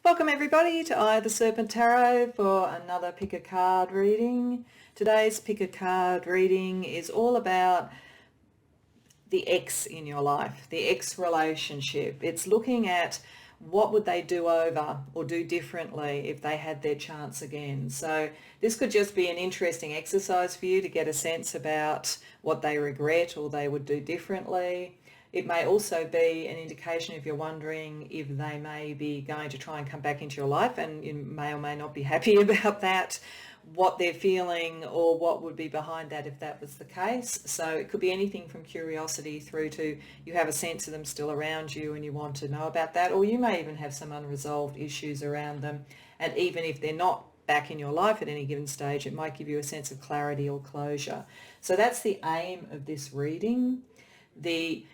Welcome everybody to the Serpent Tarot for another pick a card reading. Today's pick a card reading is all about the ex in your life, the ex relationship. It's looking at what would they do over or do differently if they had their chance again. So this could just be an interesting exercise for you to get a sense about what they regret or they would do differently. It may also be an indication if you're wondering if they may be going to try and come back into your life, and you may or may not be happy about that, what they're feeling or what would be behind that if that was the case. So it could be anything from curiosity through to you have a sense of them still around you and you want to know about that, or you may even have some unresolved issues around them. And even if they're not back in your life at any given stage, it might give you a sense of clarity or closure. So that's the aim of this reading. The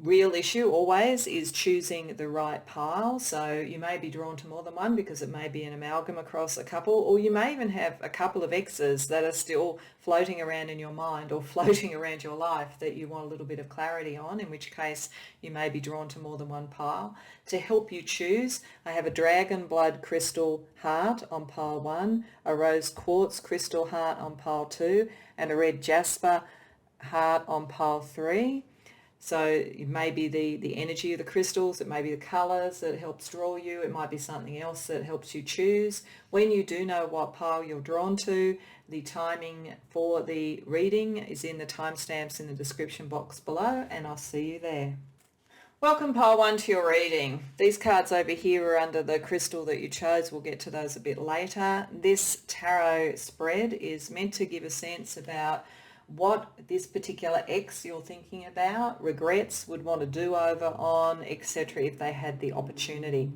real issue always is choosing the right pile. So you may be drawn to more than one because it may be an amalgam across a couple, or you may even have a couple of exes that are still floating around in your mind or floating around your life that you want a little bit of clarity on, in which case you may be drawn to more than one pile. To help you choose, I have a dragon blood crystal heart on pile 1, a rose quartz crystal heart on pile 2, and a red jasper heart on pile 3. So it may be the energy of the crystals, it may be the colours that helps draw you, it might be something else that helps you choose. When you do know what pile you're drawn to, the timing for the reading is in the timestamps in the description box below, and I'll see you there. Welcome pile 1 to your reading. These cards over here are under the crystal that you chose. We'll get to those a bit later. This tarot spread is meant to give a sense about what this particular ex you're thinking about, regrets, would want to do over on, etc. if they had the opportunity.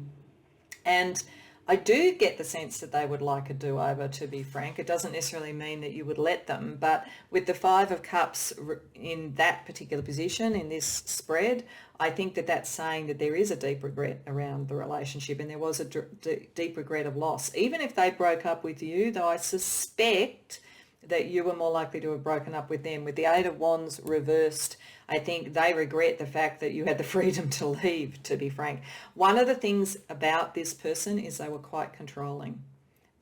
And I do get the sense that they would like a do-over, to be frank. It doesn't necessarily mean that you would let them, but with the 5 of Cups in that particular position in this spread, I think that that's saying that there is a deep regret around the relationship, and there was a deep regret of loss. Even if they broke up with you, though I suspect that you were more likely to have broken up with them. With the 8 of Wands reversed, I think they regret the fact that you had the freedom to leave, to be frank. One of the things about this person is they were quite controlling.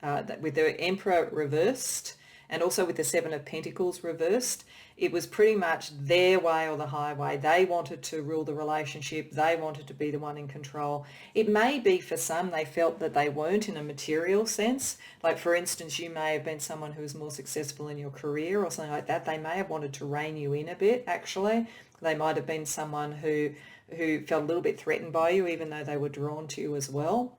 With the Emperor reversed and also with the 7 of Pentacles reversed, it was pretty much their way or the highway. They wanted to rule the relationship. They wanted to be the one in control. It may be for some they felt that they weren't in a material sense. Like, for instance, you may have been someone who was more successful in your career or something like that. They may have wanted to rein you in a bit, actually. They might have been someone who felt a little bit threatened by you, even though they were drawn to you as well.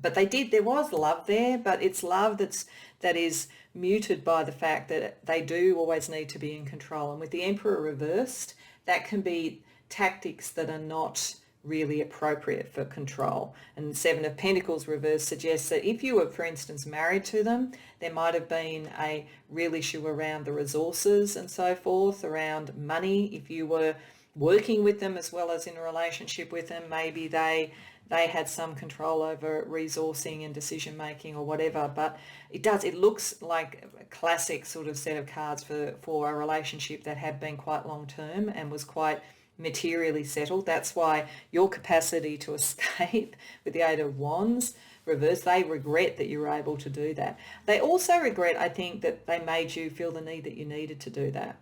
But there was love there, but it's love that is muted by the fact that they do always need to be in control. And with the Emperor reversed, that can be tactics that are not really appropriate for control. And the 7 of Pentacles reversed suggests that if you were, for instance, married to them, there might have been a real issue around the resources and so forth, around money. If you were working with them as well as in a relationship with them, maybe they had some control over resourcing and decision making or whatever. But it looks like a classic sort of set of cards for a relationship that had been quite long term and was quite materially settled. That's why your capacity to escape with the 8 of Wands reversed, they regret that you were able to do that. They also regret, I think, that they made you feel the need that you needed to do that.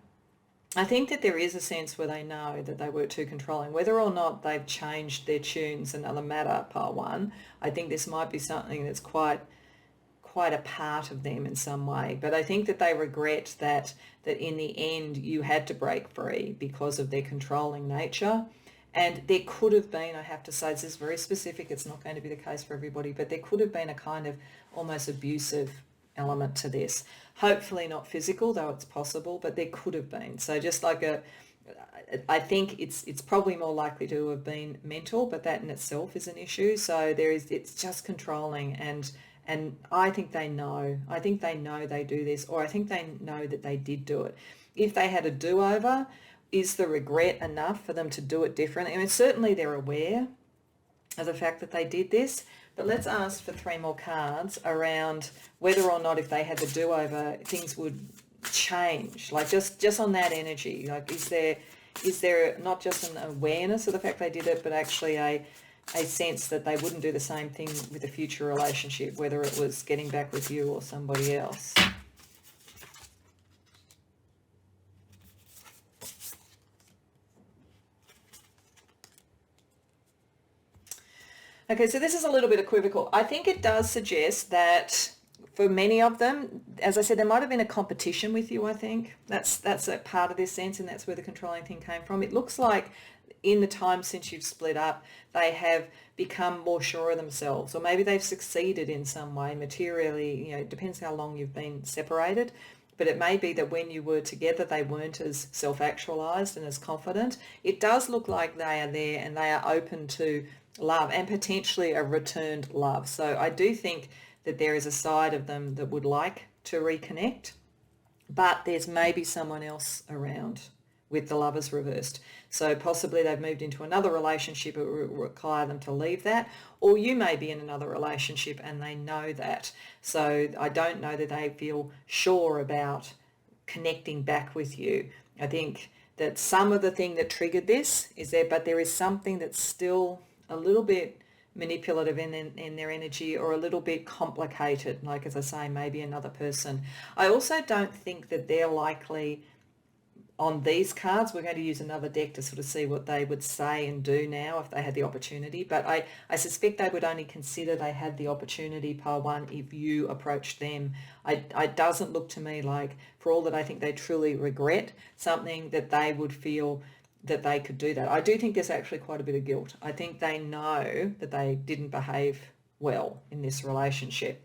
I think that there is a sense where they know that they were too controlling. Whether or not they've changed their tunes, another matter, pile 1. I think this might be something that's quite a part of them in some way. But I think that they regret that in the end you had to break free because of their controlling nature. And there could have been, I have to say, this is very specific, it's not going to be the case for everybody, but there could have been a kind of almost abusive element to this. Hopefully not physical, though it's possible, but there could have been. So just like I think it's probably more likely to have been mental, but that in itself is an issue. So it's just controlling, and I think they know. I think they know they do this, or I think they know that they did do it. If they had a do-over, is the regret enough for them to do it differently? I mean, certainly they're aware of the fact that they did this, but let's ask for 3 more cards around whether or not if they had the do-over, things would change. Like just on that energy, like is there not just an awareness of the fact they did it, but actually a a sense that they wouldn't do the same thing with a future relationship, whether it was getting back with you or somebody else. Okay, so this is a little bit equivocal. I think it does suggest that for many of them, as I said, there might have been a competition with you, I think. That's a part of this sense, and that's where the controlling thing came from. It looks like in the time since you've split up, they have become more sure of themselves, or maybe they've succeeded in some way materially. It depends how long you've been separated. But it may be that when you were together, they weren't as self-actualized and as confident. It does look like they are there and they are open to love and potentially a returned love. So I do think that there is a side of them that would like to reconnect, but there's maybe someone else around with the lovers reversed. So possibly they've moved into another relationship. It will require them to leave that, or you may be in another relationship and they know that. So I don't know that they feel sure about connecting back with you. I think that some of the thing that triggered this is there, but there is something that's still a little bit manipulative in their energy, or a little bit complicated, like, as I say, maybe another person. I also don't think that they're likely on these cards. We're going to use another deck to sort of see what they would say and do now if they had the opportunity, but I suspect they would only consider they had the opportunity, pile one, if you approached them. It doesn't look to me like, for all that I think they truly regret something, that they would feel that they could do that. I do think there's actually quite a bit of guilt. I think they know that they didn't behave well in this relationship.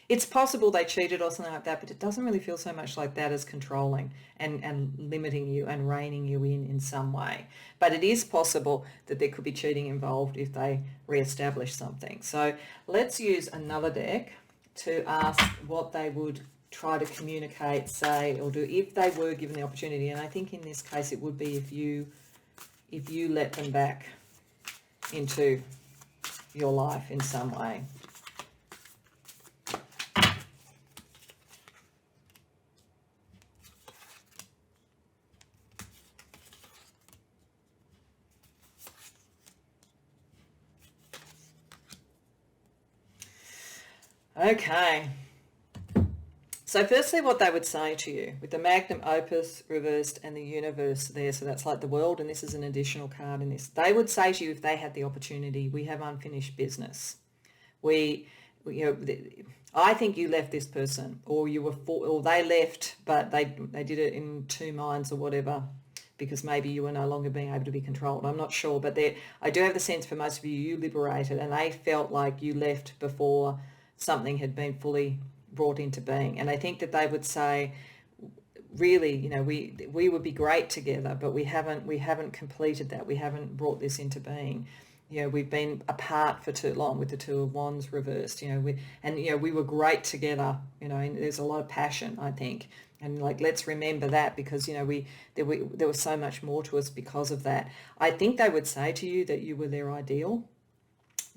It's possible they cheated or something like that, but it doesn't really feel so much like that as controlling and limiting you and reining you in some way. But it is possible that there could be cheating involved if they re-establish something. So let's use another deck to ask what they would try to communicate, say, or do if they were given the opportunity. And I think in this case it would be if you let them back into your life in some way. Okay. So firstly, what they would say to you with the magnum opus reversed and the universe there, so that's like the world, and this is an additional card in this. They would say to you, if they had the opportunity, we have unfinished business. I think you left this person, or or they left, but they did it in two minds or whatever, because maybe you were no longer being able to be controlled. I'm not sure, but I do have the sense for most of you, you liberated, and they felt like you left before something had been fully brought into being. And I think that they would say, really, we would be great together, but we haven't completed that. We haven't brought this into being. We've been apart for too long with the Two of Wands reversed. We were great together. And there's a lot of passion, I think. And let's remember that, because there was so much more to us because of that. I think they would say to you that you were their ideal,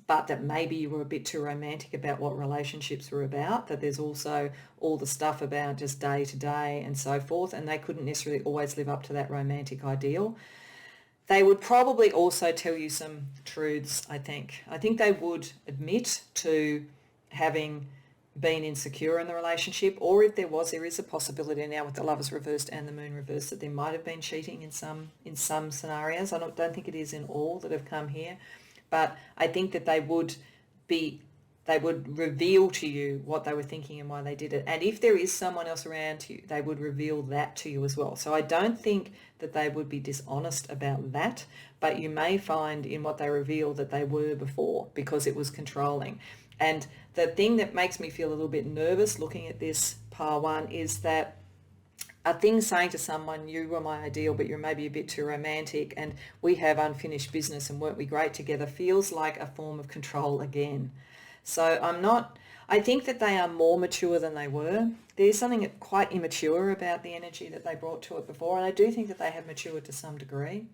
but that maybe you were a bit too romantic about what relationships were about, that there's also all the stuff about just day to day and so forth, and they couldn't necessarily always live up to that romantic ideal. They would probably also tell you some truths, I think. I think they would admit to having been insecure in the relationship, or if there is a possibility now with the Lovers reversed and the Moon reversed that there might have been cheating in some scenarios. I don't think it is in all that have come here. But I think that they would reveal to you what they were thinking and why they did it. And if there is someone else around you, they would reveal that to you as well. So I don't think that they would be dishonest about that, but you may find in what they reveal that they were before, because it was controlling. And the thing that makes me feel a little bit nervous looking at this pile one is that a thing saying to someone, you were my ideal, but you're maybe a bit too romantic, and we have unfinished business, and weren't we great together, feels like a form of control again. So I think that they are more mature than they were. There's something quite immature about the energy that they brought to it before, and I do think that they have matured to some degree.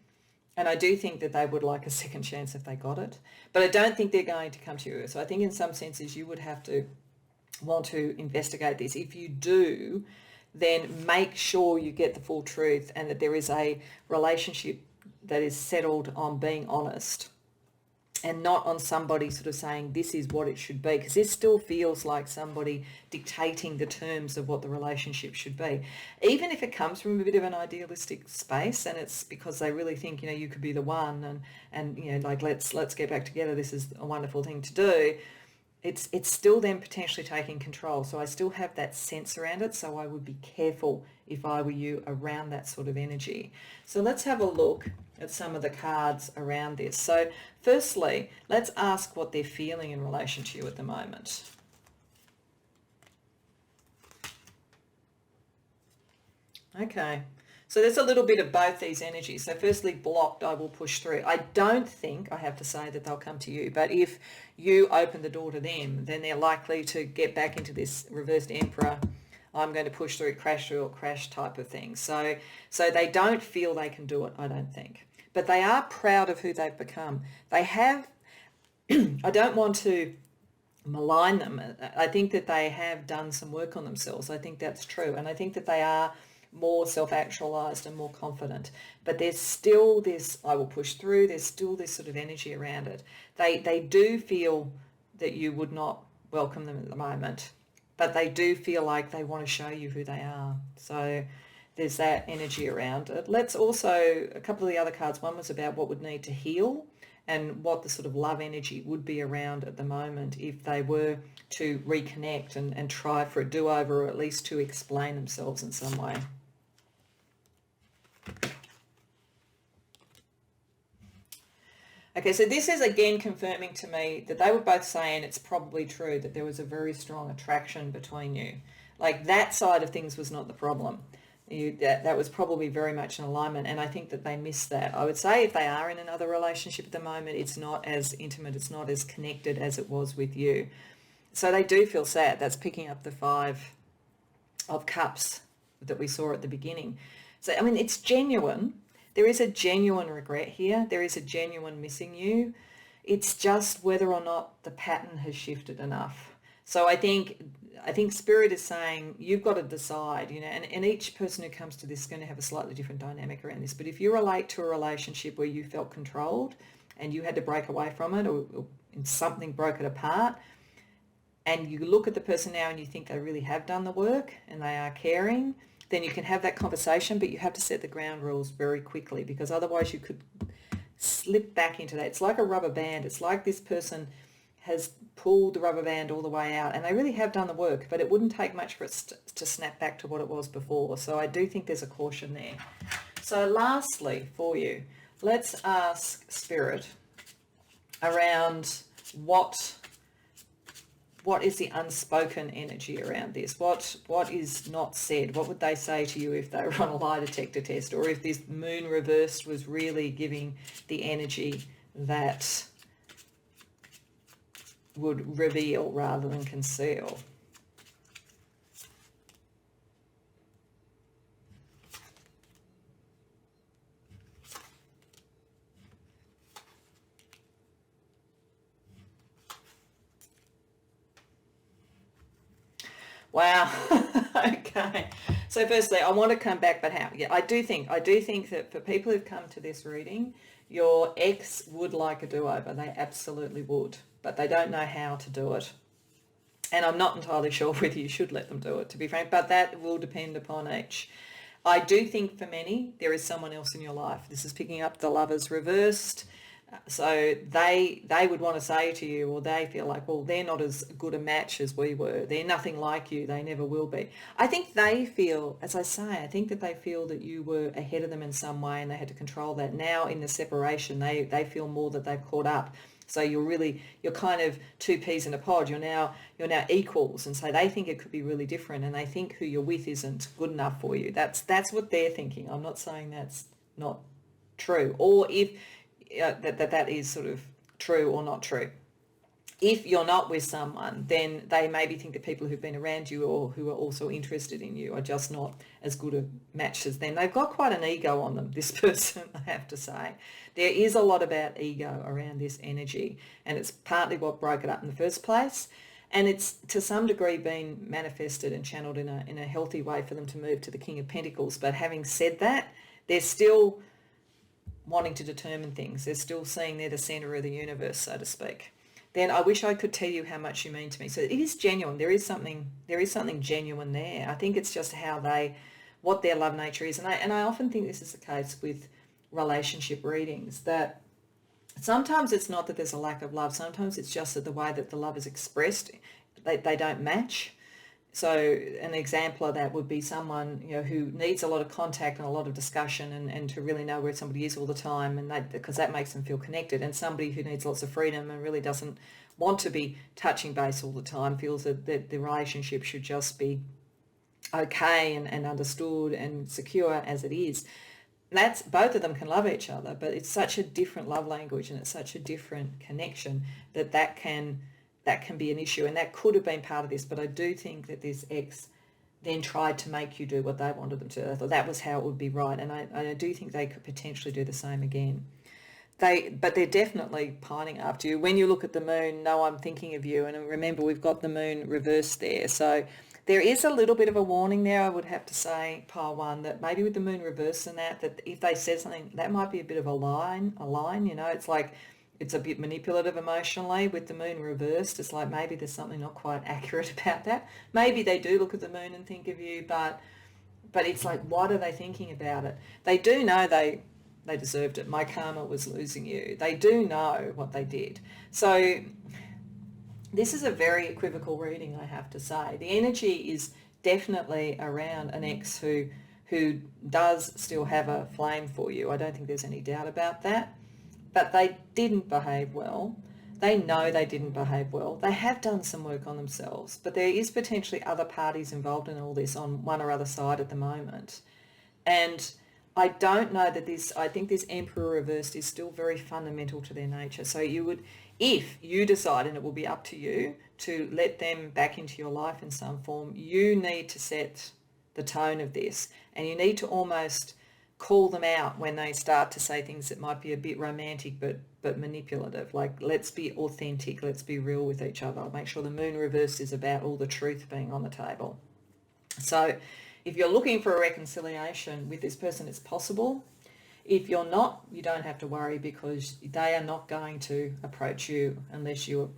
And I do think that they would like a second chance if they got it. But I don't think they're going to come to you. So I think in some senses you would have to want to investigate this. If you do, then make sure you get the full truth, and that there is a relationship that is settled on being honest, and not on somebody sort of saying this is what it should be, because it still feels like somebody dictating the terms of what the relationship should be, even if it comes from a bit of an idealistic space, and it's because they really think, you know, you could be the one, and you know, like let's get back together, this is a wonderful thing to do. It's still them potentially taking control. So I still have that sense around it. So I would be careful if I were you around that sort of energy. So let's have a look at some of the cards around this. So firstly, let's ask what they're feeling in relation to you at the moment. Okay. So there's a little bit of both these energies. So firstly, blocked, I will push through. I don't think, I have to say, that they'll come to you. But if you open the door to them, then they're likely to get back into this reversed emperor, I'm going to push through, crash through, or crash type of thing. So they don't feel they can do it, I don't think. But they are proud of who they've become. They have, I don't want to malign them. I think that they have done some work on themselves. I think that's true. And I think that they are more self-actualized and more confident, but there's still this, I will push through, there's still this sort of energy around it. They do feel that you would not welcome them at the moment, but they do feel like they want to show you who they are. So there's that energy around it. Let's also, a couple of the other cards, one was about what would need to heal and what the sort of love energy would be around at the moment if they were to reconnect and try for a do-over, or at least to explain themselves in some way. Okay, so this is again confirming to me that they were both saying it's probably true that there was a very strong attraction between you. Like that side of things was not the problem. That was probably very much in alignment, and I think that they missed that. I would say if they are in another relationship at the moment, it's not as intimate, it's not as connected as it was with you. So they do feel sad. That's picking up the 5 of Cups that we saw at the beginning. So, I mean, it's genuine. There is a genuine regret here. There is a genuine missing you. It's just whether or not the pattern has shifted enough. So I think Spirit is saying you've got to decide, you know, and each person who comes to this is going to have a slightly different dynamic around this. But if you relate to a relationship where you felt controlled and you had to break away from it, or something broke it apart, and you look at the person now and you think they really have done the work and they are caring, then you can have that conversation, but you have to set the ground rules very quickly, because otherwise you could slip back into that. It's like a rubber band. It's like this person has pulled the rubber band all the way out and they really have done the work, but it wouldn't take much for it to snap back to what it was before. So I do think there's a caution there. So lastly for you, let's ask Spirit around what is the unspoken energy around this? What is not said? What would they say to you if they were on a lie detector test, or if this moon reversed was really giving the energy that would reveal rather than conceal? Wow. Okay. So firstly, I want to come back, but how? Yeah, I do think that for people who've come to this reading, your ex would like a do-over. They absolutely would, but they don't know how to do it. And I'm not entirely sure whether you should let them do it, to be frank, but that will depend upon each. I do think for many, there is someone else in your life. This is picking up the Lovers reversed. So they would want to say to you, or they feel like, well, they're not as good a match as we were. They're nothing like you. They never will be. I think they feel, as I say, I think that they feel that you were ahead of them in some way and they had to control that. Now in the separation, they feel more that they've caught up. So you're kind of two peas in a pod. You're now equals, and so they think it could be really different, and they think who you're with isn't good enough for you. That's what they're thinking. I'm not saying that's not true, or if that is sort of true or not true. If you're not with someone, then they maybe think the people who've been around you or who are also interested in you are just not as good a match as them. They've got quite an ego on them, this person, I have to say. There is a lot about ego around this energy, and it's partly what broke it up in the first place. And it's to some degree been manifested and channeled in a healthy way for them to move to the King of Pentacles. But having said that, there's still wanting to determine things. They're still seeing they're the center of the universe, so to speak. Then I wish I could tell you how much you mean to me. So it is genuine. There is something genuine there. I think it's just what their love nature is. And I often think this is the case with relationship readings, that sometimes it's not that there's a lack of love. Sometimes it's just that the way that the love is expressed, they don't match. So an example of that would be someone, who needs a lot of contact and a lot of discussion and to really know where somebody is all the time, and because that makes them feel connected. And somebody who needs lots of freedom and really doesn't want to be touching base all the time, feels that the relationship should just be okay and understood and secure as it is. That's, both of them can love each other, but it's such a different love language and it's such a different connection that can be an issue, and that could have been part of this. But I do think that this ex then tried to make you do what they wanted them to. I thought that was how it would be right, and I do think they could potentially do the same again. But they're definitely pining after you. When you look at the moon, no, I'm thinking of you. And remember, we've got the moon reversed there. So there is a little bit of a warning there, I would have to say, pile one, that maybe with the moon reversed and that if they said something, that might be a bit of a line, it's like, it's a bit manipulative emotionally with the moon reversed. It's like maybe there's something not quite accurate about that. Maybe they do look at the moon and think of you, but it's like, what are they thinking about it? They do know they deserved it. My karma was losing you. They do know what they did. So this is a very equivocal reading, I have to say. The energy is definitely around an ex who does still have a flame for you. I don't think there's any doubt about that. But they didn't behave well. They know they didn't behave well. They have done some work on themselves, but there is potentially other parties involved in all this on one or other side at the moment. And I don't know that I think this Emperor reversed is still very fundamental to their nature. So you would, if you decide, and it will be up to you, to let them back into your life in some form, you need to set the tone of this, and you need to almost call them out when they start to say things that might be a bit romantic but manipulative. Like, let's be authentic, let's be real with each other. Make sure the moon reverse is about all the truth being on the table. So if you're looking for a reconciliation with this person, it's possible. If you're not, you don't have to worry, because they are not going to approach you unless you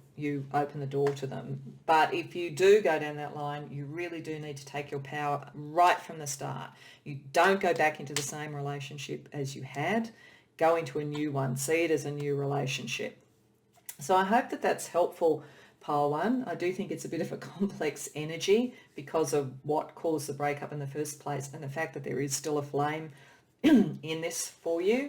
open the door to them. But if you do go down that line, you really do need to take your power right from the start. You don't go back into the same relationship as you had. Go into a new one. See it as a new relationship. So I hope that that's helpful, pile one. I do think it's a bit of a complex energy because of what caused the breakup in the first place, and the fact that there is still a flame in this for you.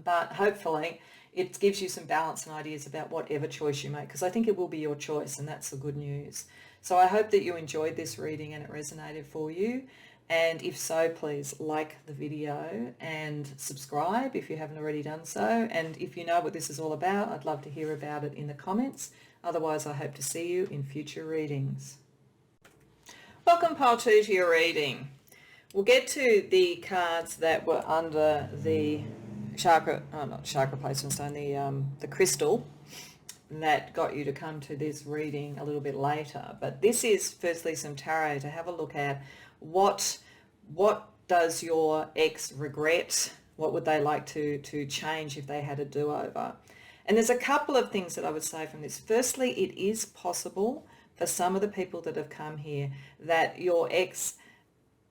But hopefully it gives you some balance and ideas about whatever choice you make, because I think it will be your choice, and that's the good news. So I hope that you enjoyed this reading and it resonated for you. And if so, please like the video and subscribe if you haven't already done so. And if you know what this is all about, I'd love to hear about it in the comments. Otherwise, I hope to see you in future readings. Welcome, pile two, to your reading. We'll get to the cards that were under the not chakra placement stone, the crystal that got you to come to this reading a little bit later. But this is firstly some tarot to have a look at. What does your ex regret? What would they like to change if they had a do-over? And there's a couple of things that I would say from this. Firstly, it is possible for some of the people that have come here that your ex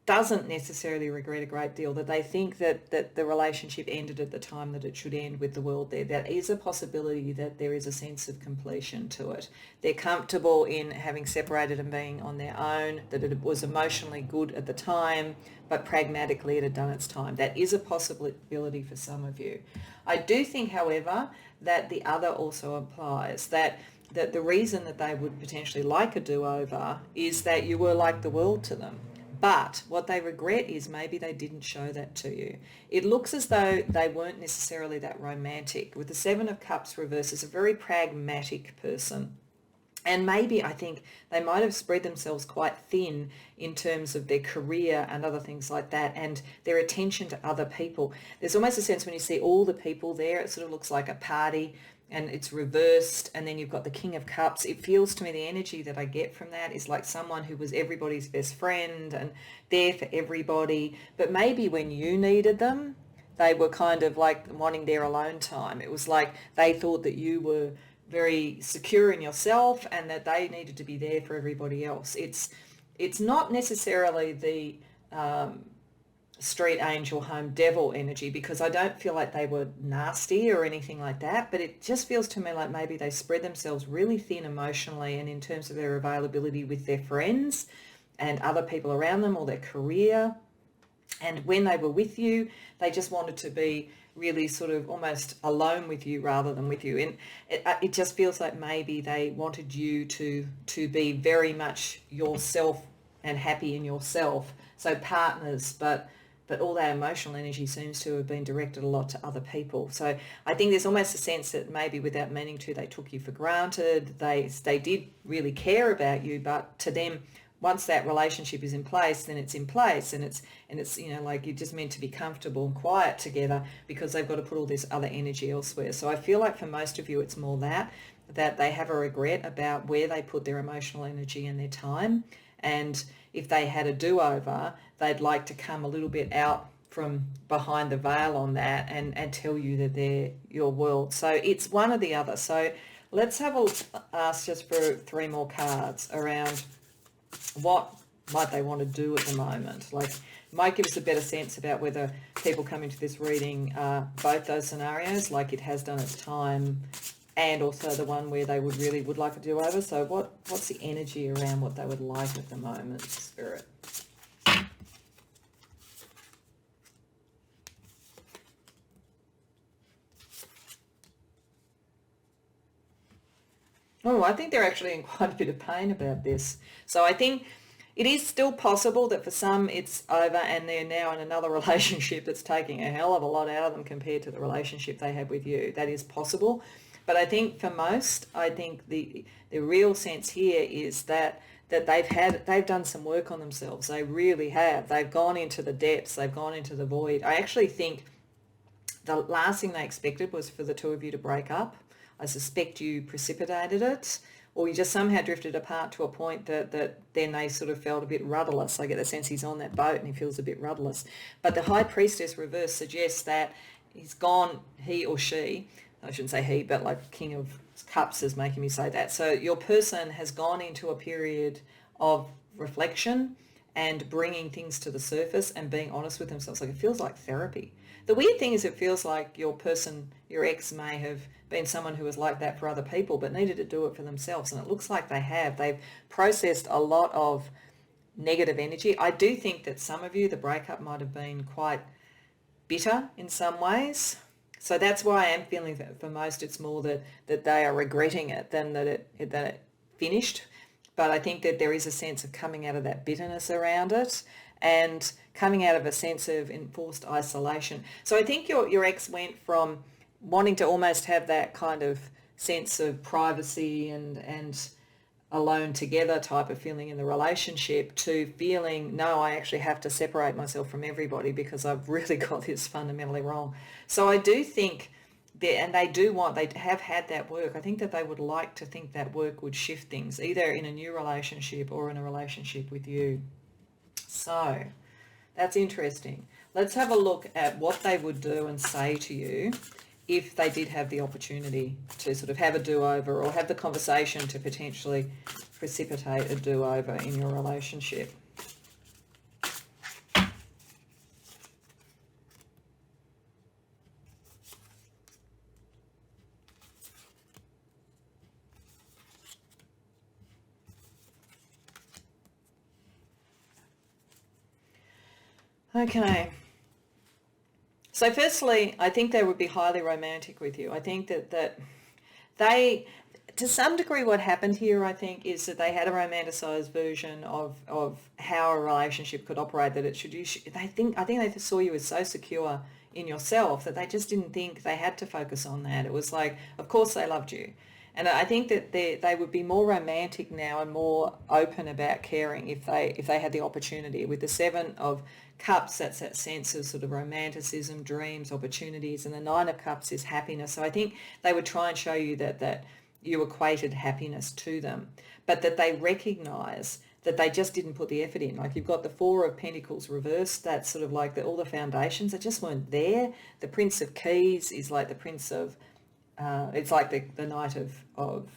doesn't necessarily regret a great deal, that they think that the relationship ended at the time that it should end with the world there. That is a possibility, that there is a sense of completion to it. They're comfortable in having separated and being on their own, that it was emotionally good at the time, but pragmatically it had done its time. That is a possibility for some of you. I do think, however, that the other also applies, that the reason that they would potentially like a do-over is that you were like the world to them. But what they regret is maybe they didn't show that to you. It looks as though they weren't necessarily that romantic. With the Seven of Cups reversed, it's a very pragmatic person. And maybe I think they might have spread themselves quite thin in terms of their career and other things like that, and their attention to other people. There's almost a sense when you see all the people there, it sort of looks like a party, and it's reversed, and then you've got the King of Cups. It feels to me, the energy that I get from that is like someone who was everybody's best friend and there for everybody, but maybe when you needed them, they were kind of like wanting their alone time. It was like they thought that you were very secure in yourself and that they needed to be there for everybody else. It's not necessarily the street angel, home devil energy, because I don't feel like they were nasty or anything like that, but it just feels to me like maybe they spread themselves really thin emotionally and in terms of their availability with their friends and other people around them or their career. And when they were with you, they just wanted to be really sort of almost alone with you rather than with you. And it just feels like maybe they wanted you to be very much yourself and happy in yourself. So partners, but all that emotional energy seems to have been directed a lot to other people. So I think there's almost a sense that maybe without meaning to, they took you for granted. They did really care about you, but to them, once that relationship is in place, then it's in place, and it's you know, like you're just meant to be comfortable and quiet together because they've got to put all this other energy elsewhere. So I feel like for most of you, it's more that they have a regret about where they put their emotional energy and their time. And if they had a do-over, they'd like to come a little bit out from behind the veil on that and tell you that they're your world. So it's one or the other. So let's have a ask just for 3 more cards around what might they want to do at the moment. Like, might give us a better sense about whether people come into this reading both those scenarios, like it has done its time, and also the one where they would like a do-over. So what's the energy around what they would like at the moment, Spirit? Oh, I think they're actually in quite a bit of pain about this. So I think it is still possible that for some it's over and they're now in another relationship that's taking a hell of a lot out of them compared to the relationship they had with you. That is possible. But I think for most, I think the real sense here is that they've done some work on themselves. They really have. They've gone into the depths. They've gone into the void. I actually think the last thing they expected was for the two of you to break up. I suspect you precipitated it, or you just somehow drifted apart to a point that then they sort of felt a bit rudderless. I get the sense he's on that boat and he feels a bit rudderless. But the High Priestess reverse suggests that he's gone, he or she, I shouldn't say he, but like King of Cups is making me say that. So your person has gone into a period of reflection and bringing things to the surface and being honest with themselves. Like, it feels like therapy. The weird thing is it feels like your person, your ex, may have been someone who was like that for other people but needed to do it for themselves. And it looks like they have. They've processed a lot of negative energy. I do think that some of you, the breakup might have been quite bitter in some ways. So that's why I am feeling that for most it's more that they are regretting it than that it finished. But I think that there is a sense of coming out of that bitterness around it and coming out of a sense of enforced isolation. So I think your ex went from wanting to almost have that kind of sense of privacy and alone together type of feeling in the relationship to feeling, no, I actually have to separate myself from everybody because I've really got this fundamentally wrong. So I do think that, and they have had that work. I think that they would like to think that work would shift things, either in a new relationship or in a relationship with you. So that's interesting. Let's have a look at what they would do and say to you if they did have the opportunity to sort of have a do-over or have the conversation to potentially precipitate a do-over in your relationship. Okay. So firstly, I think they would be highly romantic with you. I think that they, to some degree, what happened here, I think, is that they had a romanticized version of how a relationship could operate, that it should, I think they saw you as so secure in yourself that they just didn't think they had to focus on that. It was like, of course they loved you. And I think that they would be more romantic now and more open about caring if they had the opportunity. With the Seven of Cups, that's that sense of sort of romanticism, dreams, opportunities, and the Nine of Cups is happiness. So I think they would try and show you that you equated happiness to them, but that they recognise that they just didn't put the effort in. Like you've got the Four of Pentacles reversed, that's sort of like all the foundations that just weren't there. The Prince of Keys is like the Prince of, it's like the Knight of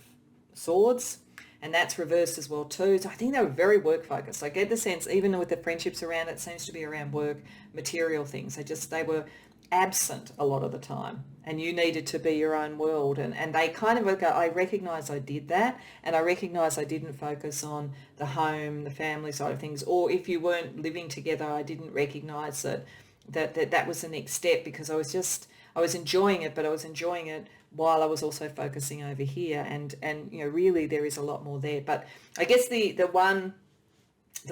Swords, and that's reversed as well too. So I think they were very work focused. I get the sense, even with the friendships around it, seems to be around work, material things. They were absent a lot of the time, and you needed to be your own world, and they kind of go, I recognize I did that, and I recognize I didn't focus on the home, the family side of things, or if you weren't living together, I didn't recognize that was the next step, because I was enjoying it, but I was enjoying it while I was also focusing over here, and really there is a lot more there. But I guess the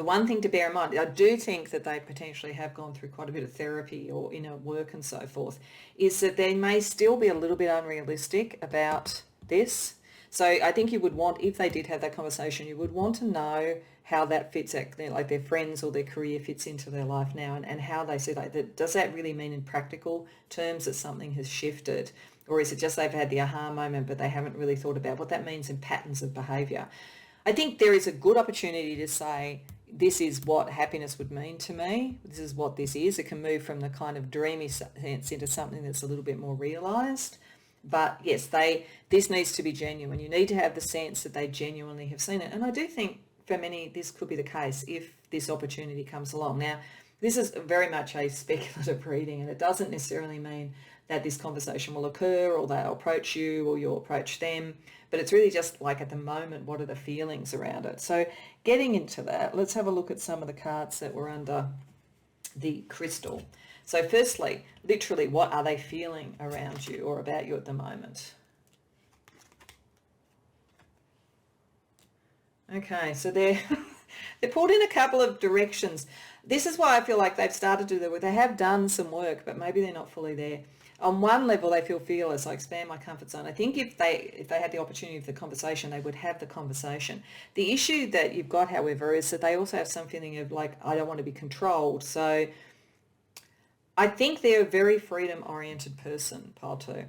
one thing to bear in mind, I do think that they potentially have gone through quite a bit of therapy or inner work and so forth, is that they may still be a little bit unrealistic about this. So I think you would want, if they did have that conversation, you would want to know how that fits, like their friends or their career fits into their life now, and how they see that. Does that really mean in practical terms that something has shifted? Or is it just they've had the aha moment, but they haven't really thought about what that means in patterns of behaviour? I think there is a good opportunity to say, this is what happiness would mean to me. This is what this is. It can move from the kind of dreamy sense into something that's a little bit more realised. But yes, this needs to be genuine. You need to have the sense that they genuinely have seen it. And I do think for many, this could be the case if this opportunity comes along. Now, this is very much a speculative reading, and it doesn't necessarily mean that this conversation will occur or they'll approach you or you'll approach them. But it's really just like at the moment, what are the feelings around it? So getting into that, let's have a look at some of the cards that were under the crystal. So firstly, literally, what are they feeling around you or about you at the moment? Okay, so they're pulled in a couple of directions. This is why I feel like they've started to do that. They have done some work, but maybe they're not fully there. On one level, they feel fearless, I expand my comfort zone. I think if they had the opportunity of the conversation, they would have the conversation. The issue that you've got, however, is that they also have some feeling of like, I don't want to be controlled. So I think they're a very freedom-oriented person, pile two.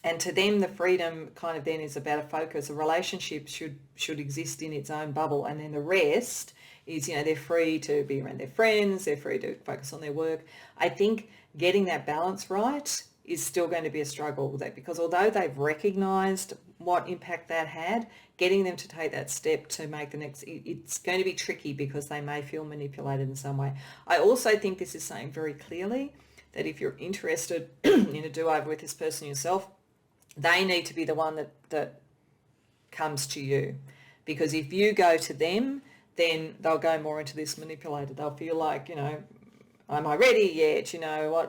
And to them, the freedom kind of then is about a focus. A relationship should exist in its own bubble, and then the rest is, they're free to be around their friends, they're free to focus on their work. I think getting that balance right is still going to be a struggle with that, because although they've recognised what impact that had, getting them to take that step to make the next, it's going to be tricky because they may feel manipulated in some way. I also think this is saying very clearly that if you're interested in a do-over with this person yourself, they need to be the one that comes to you, because if you go to them, then they'll go more into this manipulated. They'll feel like, am I ready yet?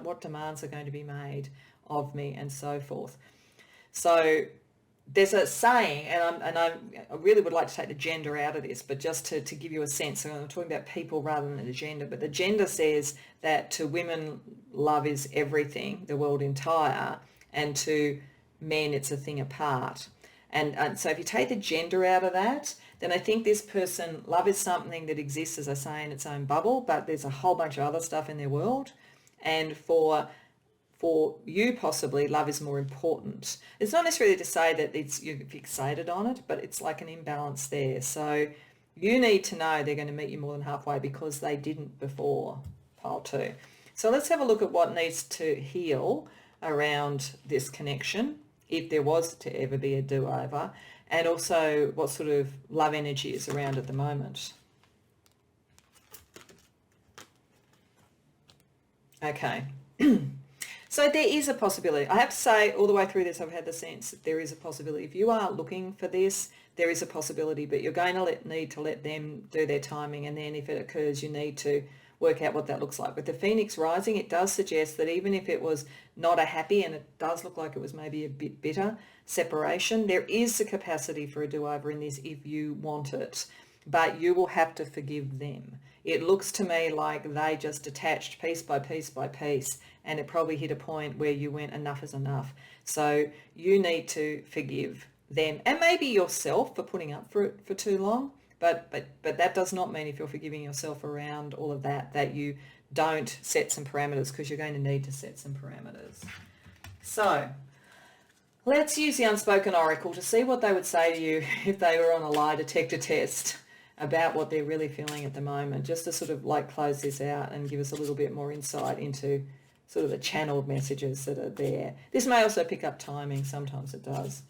What demands are going to be made of me and so forth. So there's a saying, and I really would like to take the gender out of this, but just to give you a sense, so I'm talking about people rather than the gender, but the gender says that to women, love is everything, the world entire, and to men, it's a thing apart. And so if you take the gender out of that, then I think this person, love is something that exists, as I say, in its own bubble, but there's a whole bunch of other stuff in their world. And for you, possibly, love is more important. It's not necessarily to say that you're fixated on it, but it's like an imbalance there. So you need to know they're going to meet you more than halfway, because they didn't before, pile two. So let's have a look at what needs to heal around this connection, if there was to ever be a do-over, and also what sort of love energy is around at the moment. Okay. So there is a possibility. I have to say, all the way through this, I've had the sense that there is a possibility. If you are looking for this, there is a possibility, but you're going to need to let them do their timing, and then if it occurs, you need to work out what that looks like. With the Phoenix rising, it does suggest that even if it was not a happy, and it does look like it was maybe a bit bitter separation, there is the capacity for a do-over in this if you want it, but you will have to forgive them. It looks to me like they just detached piece by piece by piece, and it probably hit a point where you went, enough is enough. So you need to forgive them, and maybe yourself for putting up for it for too long. But that does not mean, if you're forgiving yourself around all of that, that you don't set some parameters, because you're going to need to set some parameters. So let's use the unspoken oracle to see what they would say to you if they were on a lie detector test. about what they're really feeling at the moment, just to sort of like close this out and give us a little bit more insight into sort of the channeled messages that are there. This may also pick up timing. Sometimes it does.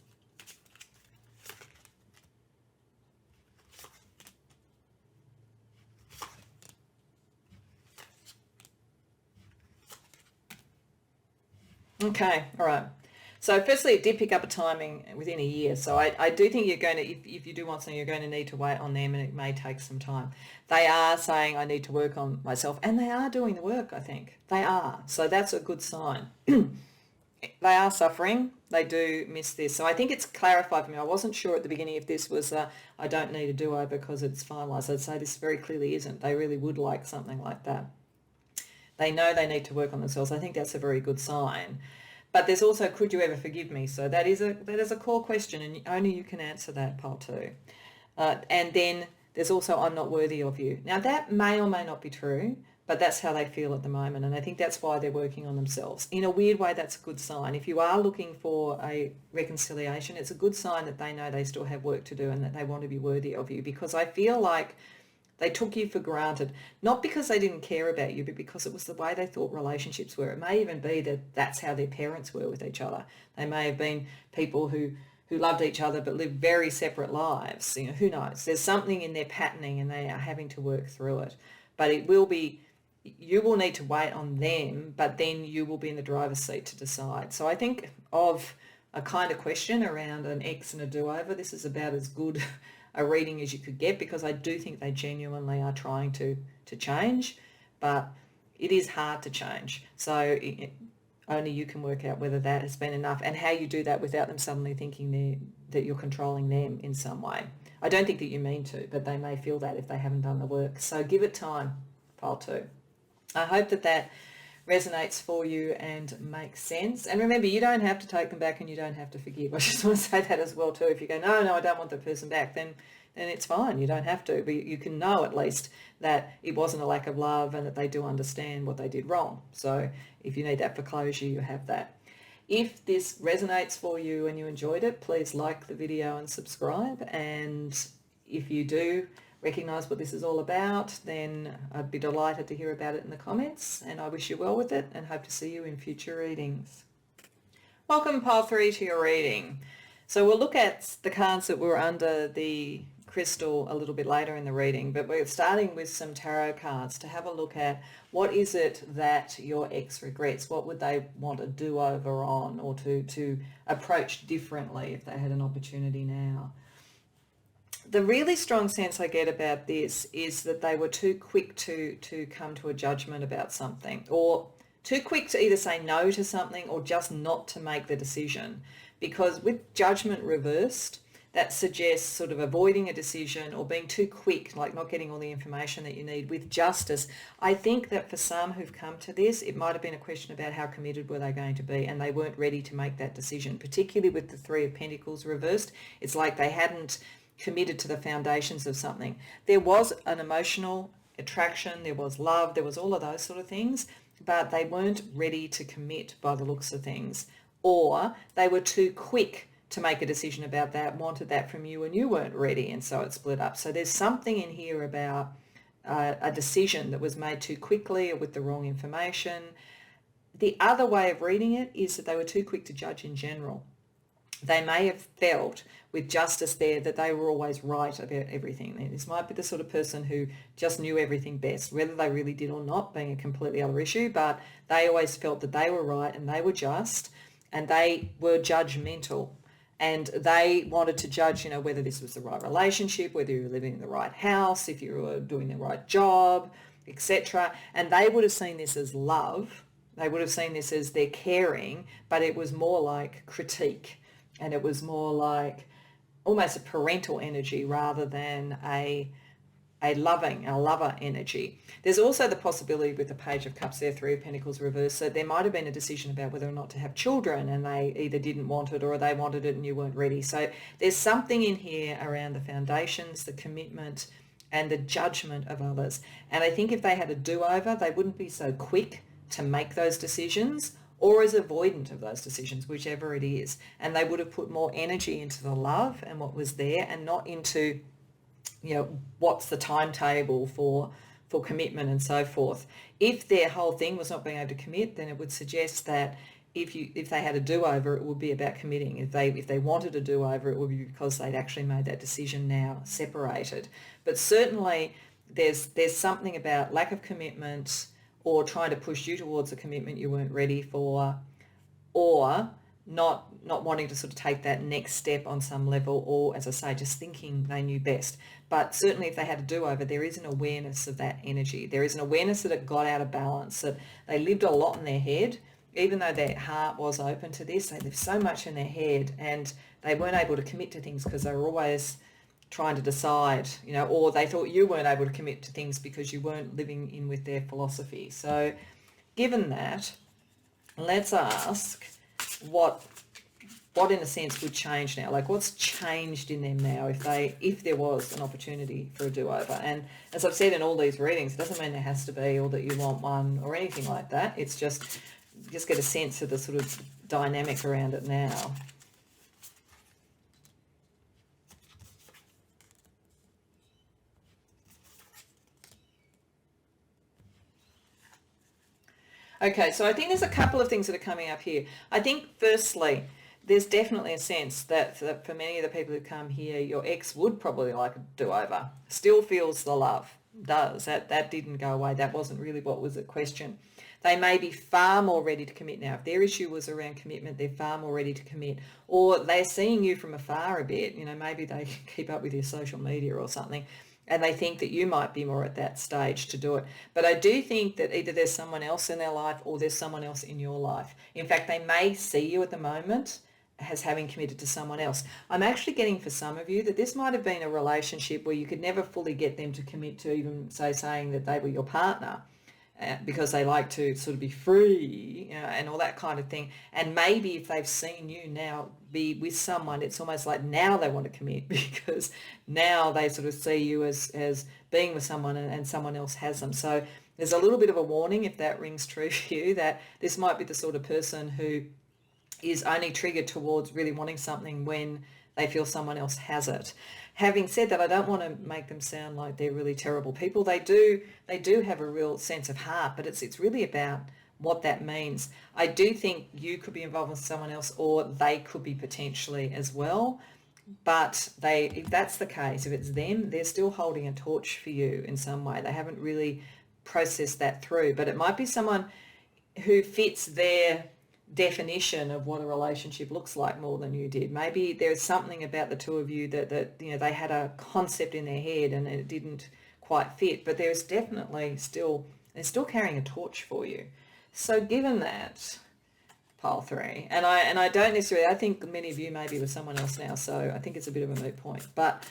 Okay, all right. So firstly, it did pick up a timing within a year. So I do think you're going to, if you do want something, you're going to need to wait on them, and it may take some time. They are saying, I need to work on myself, and they are doing the work, I think. They are. So that's a good sign. They are suffering. They do miss this. So I think it's clarified for me. I wasn't sure at the beginning if this was, I don't need a do-over because it's finalised. I'd say this very clearly isn't. They really would like something like that. They know they need to work on themselves. I think that's a very good sign. But there's also, could you ever forgive me? So that is a core question, and only you can answer that, pile 2. And then there's also, I'm not worthy of you. Now that may or may not be true, but that's how they feel at the moment, and I think that's why they're working on themselves. In a weird way, that's a good sign. If you are looking for a reconciliation, it's a good sign that they know they still have work to do and that they want to be worthy of you, because I feel like they took you for granted, not because they didn't care about you, but because it was the way they thought relationships were. It may even be that that's how their parents were with each other. They may have been people who loved each other but lived very separate lives. You know, who knows? There's something in their patterning and they are having to work through it. But it will be, you will need to wait on them, but then you will be in the driver's seat to decide. So I think of a kind of question around an ex and a do-over, this is about as good a reading as you could get, because I do think they genuinely are trying to change, but it is hard to change. So only you can work out whether that has been enough and how you do that without them suddenly thinking that you're controlling them in some way. I don't think that you mean to, but they may feel that if they haven't done the work. So give it time, pile 2. I hope that resonates for you and makes sense. And remember, you don't have to take them back and you don't have to forgive. I just want to say that as well too. If you go, no, I don't want the person back, then it's fine. You don't have to. But you can know at least that it wasn't a lack of love and that they do understand what they did wrong. So if you need that for closure, you have that. If this resonates for you and you enjoyed it, please like the video and subscribe. And if you do recognise what this is all about, then I'd be delighted to hear about it in the comments, and I wish you well with it and hope to see you in future readings. Welcome, pile 3, to your reading. So we'll look at the cards that were under the crystal a little bit later in the reading, but we're starting with some tarot cards to have a look at what is it that your ex regrets. What would they want a do-over on, or to approach differently if they had an opportunity now? The really strong sense I get about this is that they were too quick to come to a judgment about something, or too quick to either say no to something or just not to make the decision. Because with judgment reversed, that suggests sort of avoiding a decision or being too quick, like not getting all the information that you need. With justice, I think that for some who've come to this, it might have been a question about how committed were they going to be, and they weren't ready to make that decision, particularly with the 3 of Pentacles reversed. It's like they hadn't committed to the foundations of something. There was an emotional attraction, there was love, there was all of those sort of things, but they weren't ready to commit by the looks of things, or they were too quick to make a decision about that, wanted that from you and you weren't ready, and so it split up. So there's something in here about a decision that was made too quickly or with the wrong information. The other way of reading it is that they were too quick to judge in general. They may have felt with justice there that they were always right about everything. This might be the sort of person who just knew everything best, whether they really did or not being a completely other issue, but they always felt that they were right and they were just, and they were judgmental, and they wanted to judge, you know, whether this was the right relationship, whether you were living in the right house, if you were doing the right job, etc. And they would have seen this as love. They would have seen this as their caring, but it was more like critique. And it was more like almost a parental energy rather than a lover energy. There's also the possibility with the Page of Cups there, 3 of Pentacles reversed, that there might have been a decision about whether or not to have children, and they either didn't want it or they wanted it and you weren't ready. So there's something in here around the foundations, the commitment, and the judgment of others. And I think if they had a do-over, they wouldn't be so quick to make those decisions, or as avoidant of those decisions, whichever it is. And they would have put more energy into the love and what was there, and not into what's the timetable for commitment and so forth. If their whole thing was not being able to commit, then it would suggest that if they had a do-over, it would be about committing. If they wanted a do-over, it would be because they'd actually made that decision now separated. But certainly there's something about lack of commitment, or trying to push you towards a commitment you weren't ready for, or not wanting to sort of take that next step on some level, or, as I say, just thinking they knew best. But certainly if they had a do-over, there is an awareness of that energy. There is an awareness that it got out of balance, that they lived a lot in their head. Even though their heart was open to this, they lived so much in their head, and they weren't able to commit to things because they were always trying to decide, or they thought you weren't able to commit to things because you weren't living in with their philosophy. So given that, let's ask what in a sense would change now. Like, what's changed in them now if there was an opportunity for a do-over? And as I've said in all these readings, it doesn't mean there has to be, or that you want one or anything like that. It's just get a sense of the sort of dynamic around it now. Okay, so I think there's a couple of things that are coming up here. I think firstly, there's definitely a sense that for many of the people who come here, your ex would probably like a do-over. Still feels the love, does. That didn't go away. That wasn't really what was at question. They may be far more ready to commit now. If their issue was around commitment, they're far more ready to commit. Or they're seeing you from afar a bit. Maybe they keep up with your social media or something, and they think that you might be more at that stage to do it. But I do think that either there's someone else in their life, or there's someone else in your life. In fact, they may see you at the moment as having committed to someone else. I'm actually getting for some of you that this might have been a relationship where you could never fully get them to commit to even saying that they were your partner, because they like to sort of be free, and all that kind of thing. And maybe if they've seen you now be with someone, it's almost like now they want to commit, because now they sort of see you as being with someone, and someone else has them. So there's a little bit of a warning, if that rings true for you, that this might be the sort of person who is only triggered towards really wanting something when they feel someone else has it. Having said that, I don't want to make them sound like they're really terrible people. They do have a real sense of heart, but it's really about what that means. I do think you could be involved with someone else, or they could be potentially as well. But if that's the case, if it's them, they're still holding a torch for you in some way. They haven't really processed that through. But it might be someone who fits their definition of what a relationship looks like more than you did. Maybe there's something about the two of you that they had a concept in their head and it didn't quite fit, but there's definitely they're still carrying a torch for you. So given that, pile 3, and I don't necessarily, I think many of you may be with someone else now, so I think it's a bit of a moot point. But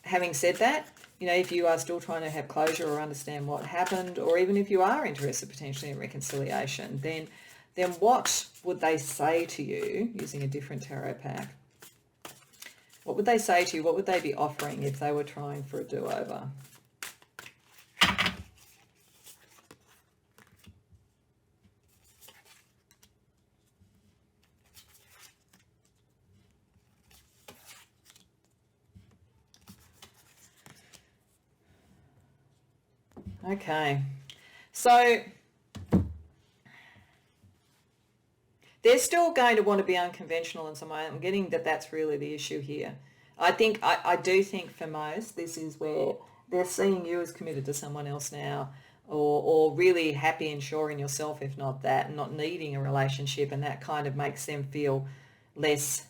having said that, if you are still trying to have closure or understand what happened, or even if you are interested potentially in reconciliation, then what would they say to you, using a different tarot pack? What would they say to you? What would they be offering if they were trying for a do-over? Okay, so they're still going to want to be unconventional in some way. I'm getting that that's really the issue here. I do think for most, this is where they're seeing you as committed to someone else now, or really happy and sure in yourself, if not that, and not needing a relationship, and that kind of makes them feel less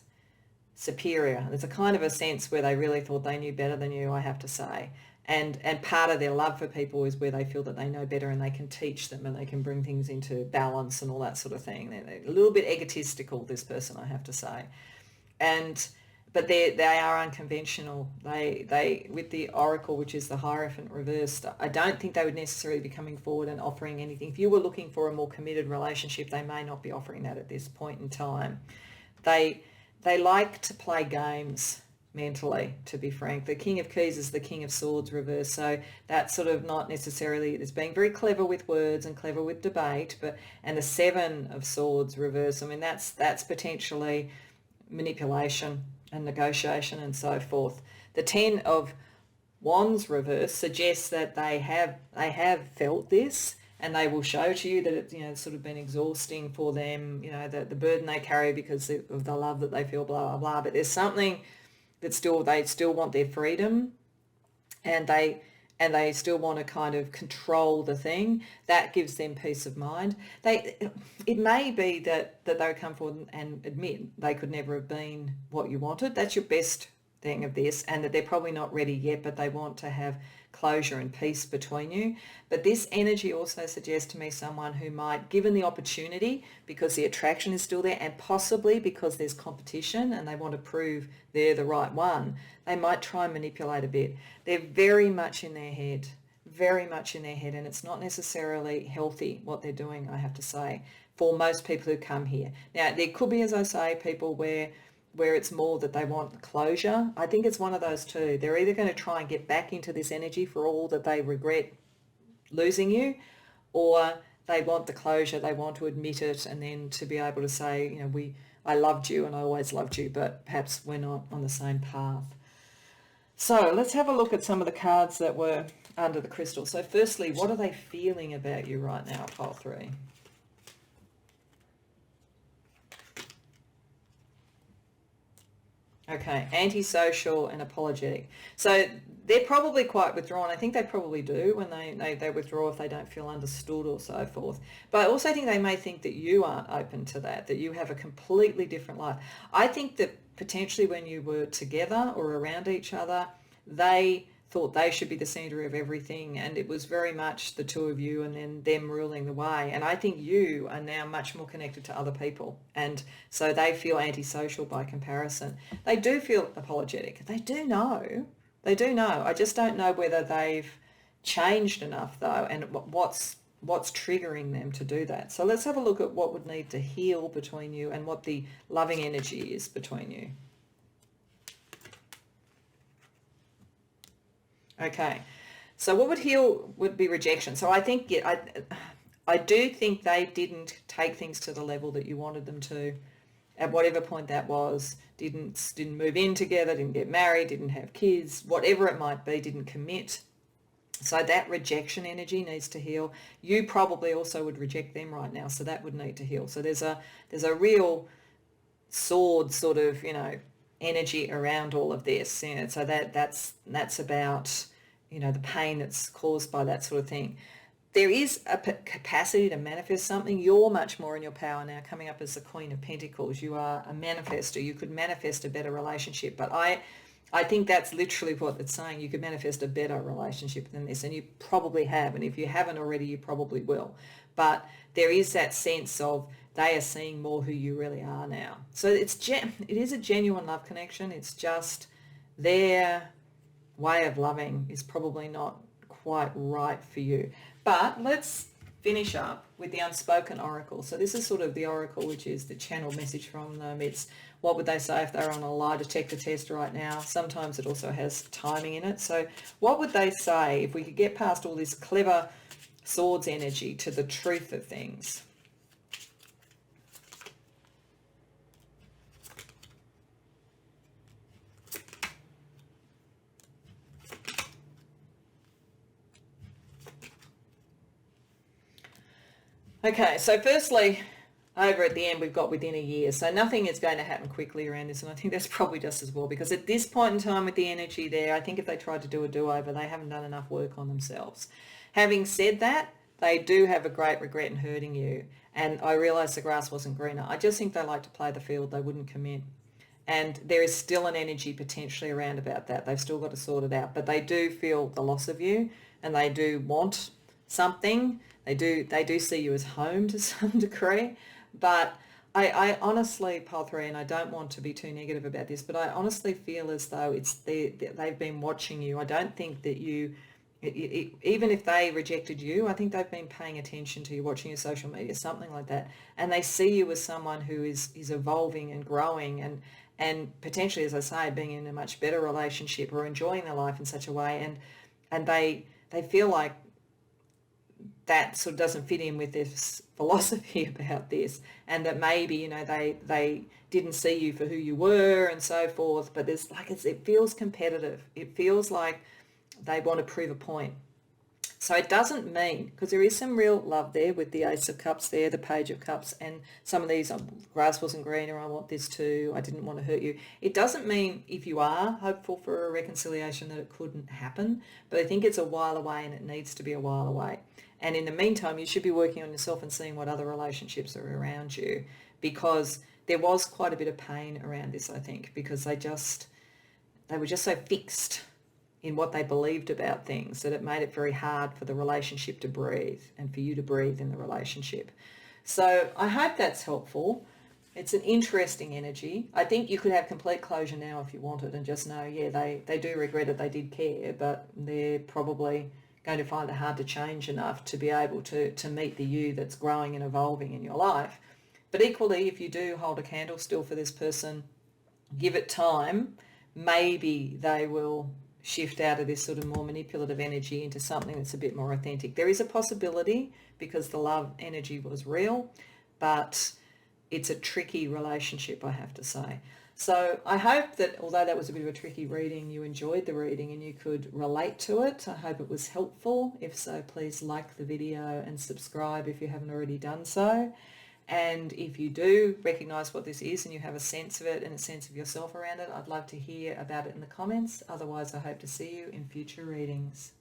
superior. There's a kind of a sense where they really thought they knew better than you, I have to say. And part of their love for people is where they feel that they know better and they can teach them and they can bring things into balance and all that sort of thing. They're a little bit egotistical, this person, I have to say. But they are unconventional. They with the Oracle, which is the Hierophant reversed, I don't think they would necessarily be coming forward and offering anything. If you were looking for a more committed relationship, they may not be offering that at this point in time. They like to play games mentally, to be frank. The King of Keys is the King of Swords reversed, so that's sort of not necessarily, it's being very clever with words and clever with debate, and the Seven of Swords reversed, I mean, that's potentially manipulation and negotiation and so forth. The Ten of Wands reverse suggests that they have felt this, and they will show to you that it's, you know, it's sort of been exhausting for them, you know, the burden they carry because of the love that they feel, blah, blah, blah. But there's something that they still want their freedom, and they still want to kind of control the thing. That gives them peace of mind. It may be that they come forward and admit they could never have been what you wanted. That's your best thing of this, and that they're probably not ready yet, but they want to have closure and peace between you. But this energy also suggests to me someone who might, given the opportunity, because the attraction is still there, and possibly because there's competition and they want to prove they're the right one, they might try and manipulate a bit. They're very much in their head, and it's not necessarily healthy what they're doing, I have to say, for most people who come here. Now, there could be, as I say, people where it's more that they want closure. I think it's one of those two. They're either going to try and get back into this energy for all that they regret losing you, or they want the closure, they want to admit it, and then to be able to say, you know, I loved you and I always loved you, but perhaps we're not on the same path. So let's have a look at some of the cards that were under the crystal. So firstly, what are they feeling about you right now, pile 3? Okay, antisocial and apologetic. So they're probably quite withdrawn. I think they probably do when they withdraw if they don't feel understood or so forth. But I also think they may think that you aren't open to that you have a completely different life. I think that potentially when you were together or around each other, they thought they should be the center of everything, and it was very much the two of you and then them ruling the way. And I think you are now much more connected to other people, and so they feel antisocial by comparison. They do feel apologetic. They do know. I just don't know whether they've changed enough though, and what's triggering them to do that. So let's have a look at what would need to heal between you and what the loving energy is between you. Okay, so what would heal would be rejection. So I think, I do think they didn't take things to the level that you wanted them to, at whatever point that was. Didn't move in together, didn't get married, didn't have kids, whatever it might be, didn't commit. So that rejection energy needs to heal. You probably also would reject them right now, so that would need to heal. So there's a real sword sort of, you know, energy around all of this, you know, so that's about, you know, the pain that's caused by that sort of thing. There is a capacity to manifest something. You're much more in your power now, coming up as the Queen of Pentacles. You are a manifester. You could manifest a better relationship, but I think that's literally what it's saying. You could manifest a better relationship than this, and you probably have, and if you haven't already, you probably will. But there is that sense of they are seeing more who you really are now. So it is a genuine love connection. It's just their way of loving is probably not quite right for you. But let's finish up with the unspoken oracle. So this is sort of the oracle, which is the channel message from them. It's what would they say if they're on a lie detector test right now. Sometimes it also has timing in it. So what would they say if we could get past all this clever swords energy to the truth of things? Okay, so firstly, over at the end, we've got within a year. So nothing is going to happen quickly around this, and I think that's probably just as well, because at this point in time with the energy there, I think if they tried to do a do-over, they haven't done enough work on themselves. Having said that, they do have a great regret in hurting you, and I realise the grass wasn't greener. I just think they like to play the field. They wouldn't commit. And there is still an energy potentially around about that. They've still got to sort it out, but they do feel the loss of you, and they do want something. They do see you as home to some degree, but I honestly, pile 3, and I don't want to be too negative about this, but I honestly feel as though they've been watching you. I don't think that even if they rejected you, I think they've been paying attention to you, watching your social media, something like that, and they see you as someone who is evolving and growing and potentially, as I say, being in a much better relationship or enjoying their life in such a way, and they feel like that sort of doesn't fit in with this philosophy about this, and that maybe, you know, they didn't see you for who you were and so forth, but there's it feels competitive. It feels like they want to prove a point. So it doesn't mean, because there is some real love there with the Ace of Cups there, the Page of Cups, and some of these, grass wasn't greener, I want this too, I didn't want to hurt you. It doesn't mean if you are hopeful for a reconciliation that it couldn't happen, but I think it's a while away and it needs to be a while away. And in the meantime, you should be working on yourself and seeing what other relationships are around you, because there was quite a bit of pain around this, I think, because they were just so fixed in what they believed about things that it made it very hard for the relationship to breathe and for you to breathe in the relationship. So I hope that's helpful. It's an interesting energy. I think you could have complete closure now if you wanted and just know, yeah, they do regret it, they did care, but they're probably going to find it hard to change enough to be able to meet the you that's growing and evolving in your life. But equally, if you do hold a candle still for this person, give it time, maybe they will shift out of this sort of more manipulative energy into something that's a bit more authentic. There is a possibility because the love energy was real, but it's a tricky relationship, I have to say. So I hope that although that was a bit of a tricky reading, you enjoyed the reading and you could relate to it. I hope it was helpful. If so, please like the video and subscribe if you haven't already done so. And if you do recognise what this is and you have a sense of it and a sense of yourself around it, I'd love to hear about it in the comments. Otherwise, I hope to see you in future readings.